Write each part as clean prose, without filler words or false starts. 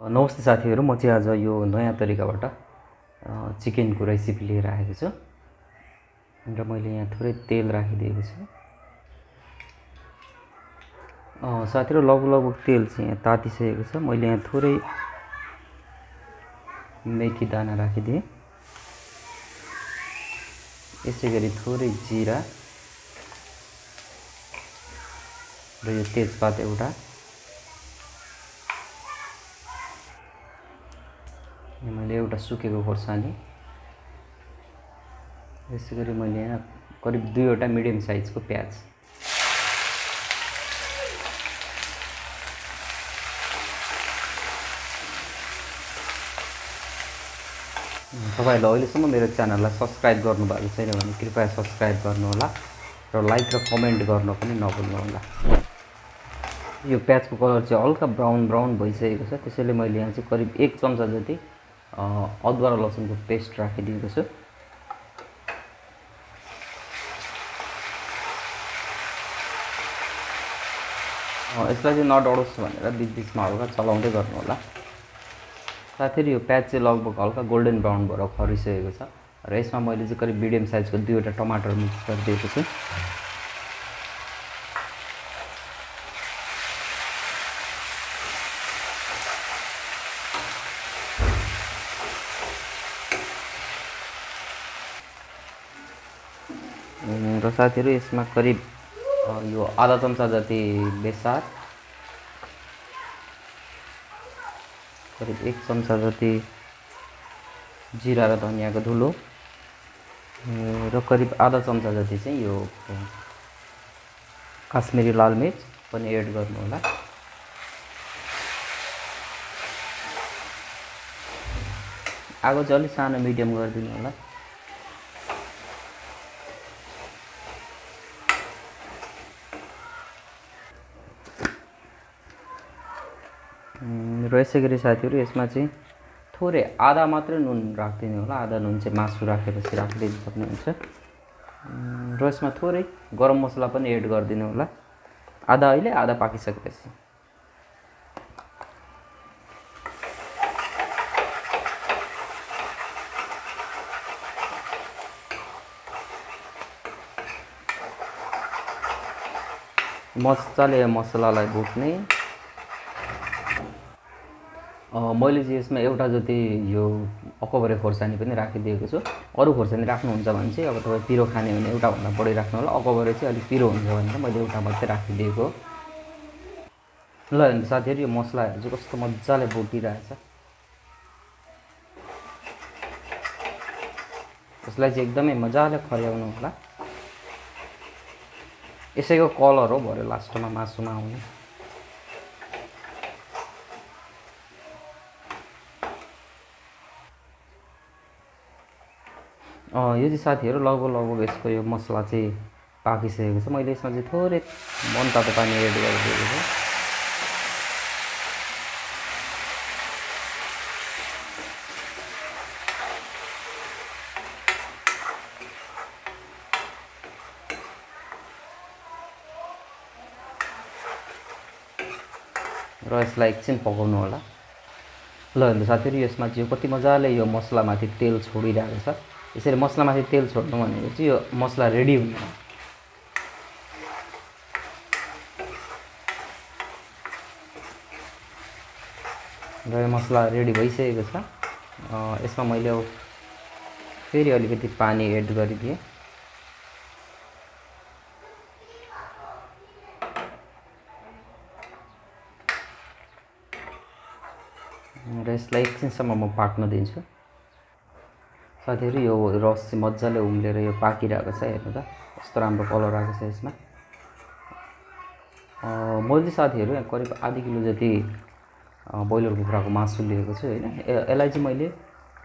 नमस्ते साथीहरू, म चाहिँ आज यो नयाँ तरिकाबाट चिकनको रेसिपी लिएर आएको छु र मैले यहाँ थोरै तेल राखिदिएको छु। साथीहरू, लगभग तेल चाहिँ यहाँ तातिसकेको छ। मैले यहाँ थोरै मेथी दाना राखिदिएँ, यसै गरी थोरै जिरा र यो तेजपात एउटा, मैले एउटा सुकेको खोर्सानी, यसै गरी मैले यहाँ करिब 2वटा मिडियम साइजको प्याज। तपाईहरुले अहिलेसम्म मेरो च्यानललाई सब्स्क्राइब गर्नुभएको छैन भने कृपया सब्स्क्राइब गर्नुहोला र लाइक र कमेन्ट गर्न पनि नभुल्नुहोला। यो प्याजको कलर चाहिँ हल्का ब्राउन भइसकेको छ, त्यसैले मैले यहाँ चाहिँ करिब 1 चम्चा जति अदुवा र लसुनको पेस्ट राखिदिएको छु। यसलाई चाहिँ नडढोस् भनेर बिचबिचमा हल्का चलाउँदै गर्नु होला। साथीहरु, यो प्याज चाहिँ लगभग हल्का गोल्डन ब्राउन भएर खरिसकेको छ र यसमा मैले चाहिँ करिब मिडियम साइजको 2वटा टमाटर मिक्स गरिदिएको छु। र साथीहरु, यसमा करिब यो आधा चम्चा जति बेसार, करिब 1 चम्चा जति जिरा र धनियाको धुलो र करिब आधा चम्चा जति चाहिँ यो काश्मिरी लाल मिर्च पनि एड गर्नु होला। आगो चाहिँ अलि सानो मिडियम गरिदिनु होला। र यसै गरी साथीहरु, यसमा चाहिँ थोरै आधा मात्रै नुन राखिदिनु होला। आधा नुन चाहिँ मासु राखेपछि राखिदिनु सक्नुहुन्छ। र यसमा थोरै गरम मसला पनि एड गरिदिनु होला, आधा अहिले आधा पाकिसकेपछि। मजाले मसलालाई भुट्ने। मैले चाहिँ यसमा एउटा जति यो अकबरे खोर्सानी पनि राखिदिएको छु। अरू खोर्सानी राख्नुहुन्छ भने चाहिँ अब तपाईँ पिरो खाने भने एउटा भन्दा बढी राख्नु होला। अकबरे चाहिँ अलिक पिरो हुन्छ भनेर मैले एउटा मात्रै राखिदिएको। ल हेर्नु साथीहरु, यो मसलाहरू चाहिँ कस्तो मजाले भुटिरहेछ। यसलाई चाहिँ एकदमै मजाले खर्याउनु होला। यसैको कलर हो भरे लास्टमा मासुमा आउने। यो चाहिँ साथीहरु लगभग यसको यो मसला चाहिँ पाकिसकेको छ। मैले यसमा चाहिँ थोरै मनतातो पानी एड गरिदिएको छु। र यसलाई एकछिन पकाउनु होला। ल हेर्नु साथीहरु, यसमा चाहिँ कति मजाले यो मसलामाथि तेल छोडिरहेको छ। यसरी मसलामाथि तेल छोड्नु भनेको चाहिँ यो मसला रेडी हुने हो। र यो मसला रेडी भइसकेको छ। यसमा मैले फेरि अलिकति पानी एड गरिदिएँ। र यसलाई एकछिनसम्म म पाक्न दिन्छु। साथीहरु, यो रस चाहिँ मजाले उम्लेर यो पाकिरहेको छ। हेर्नु त कस्तो राम्रो कलर आएको छ यसमा। मैले साथीहरु यहाँ करिब आधा किलो जति ब्रोइलर कुखुराको मासु लिएको छु हैन। यसलाई चाहिँ मैले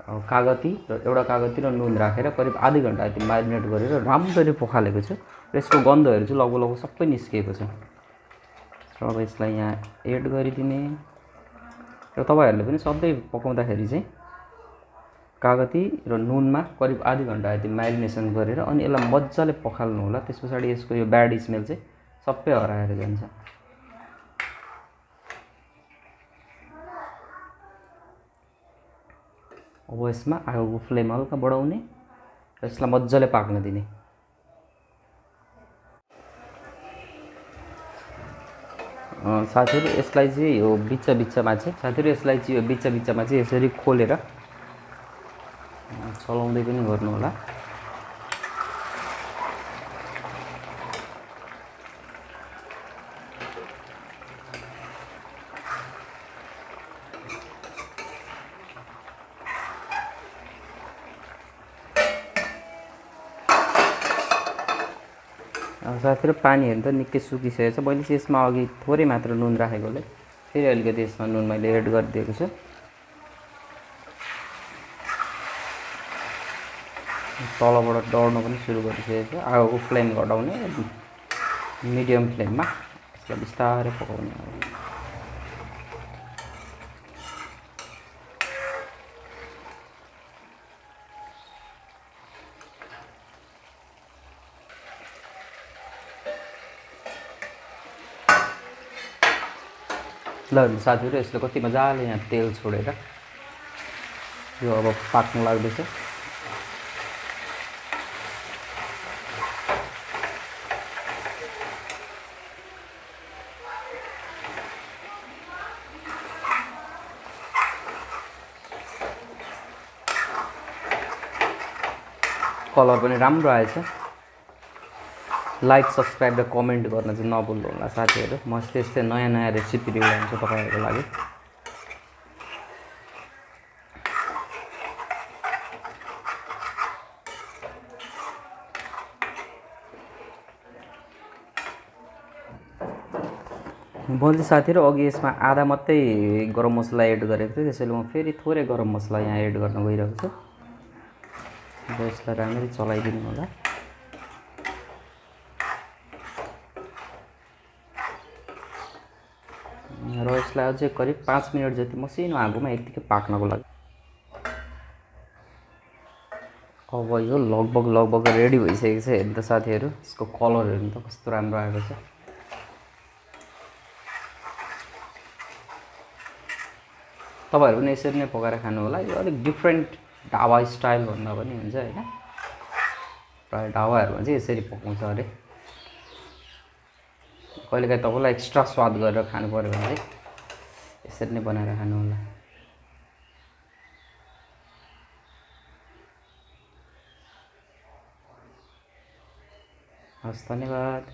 एउटा कागती र नुन राखेर करिब आधा घण्टा जति म्यारिनेट गरेर राम्ररी पखालेको छु। र यसको गन्धहरू चाहिँ लगभग सबै निस्किएको छ। र अब यसलाई यहाँ एड गरिदिने। र तपाईहरुले पनि सधैँ पकाउँदाखेरि चाहिँ कागती र नुनमा करिब आधा घण्टा जति म्यारिनेसन गरेर अनि यसलाई मजाले पखाल्नु होला। त्यसपछि यसको यो ब्याड स्मेल चाहिँ सबै हराएर जान्छ। अब यसमा आगोको फ्लेम हल्का बढाउने र यसलाई मजाले पाक्न दिने। साथीहरू यसलाई चाहिँ यो बिचमा चाहिँ यसरी खोलेर चलाउँदै पनि गर्नु होला। साथीहरू पानीहरू त निकै सुकिसकेको छ। मैले चाहिँ यसमा अघि थोरै मात्र नुन राखेकोले फेरि अलिकति यसमा नुन मैले एड गरिदिएको छु। तलबाट डढ्न पनि सुरु गरिसकेको छ। आगोको फ्लेम घटाउने, मिडियम फ्लेममा यसलाई बिस्तारै पकाउने। ल साथीहरू यसले कति मजाले यहाँ तेल छोडेर यो अब पाक्न लाग्दैछ। कलर पनि राम्रो आएछ। लाइक, सब्सक्राइब र कमेन्ट गर्न चाहिँ नभुल्नु होला साथीहरू। म यस्तै नयाँ रेसिपी ल्याउँछु तपाईँहरूको लागि। मैले साथीहरू अघि यसमा आधा मात्रै गरम मसला एड गरेको थिएँ, त्यसैले म फेरि थोरै गरम मसला यहाँ एड गर्न गइरहेको छु। यसलाई राम्ररी चलाइदिनु होला। र यसलाई अझै करिब 5 मिनट जति मसिनो आगोमा यतिकै पाक्नको लागि। अब यो लगभग रेडी भइसकेको छ। हेर्नु त साथीहरू, यसको कलर हेर्नु त कस्तो राम्रो आएको छ। तपाईँहरू पनि यसरी नै पकाएर खानु होला। यो अलिक डिफ्रेन्ट ढाबा स्टाइल भन्दा पनि हुन्छ होइन। प्रायः ढाबाहरूमा चाहिँ यसरी पकाउँछ अरे। कहिलेकाहीँ तपाईँलाई एक्स्ट्रा स्वाद गरेर खानु पऱ्यो भने चाहिँ यसरी नै बनाएर खानु होला। हस्, धन्यवाद।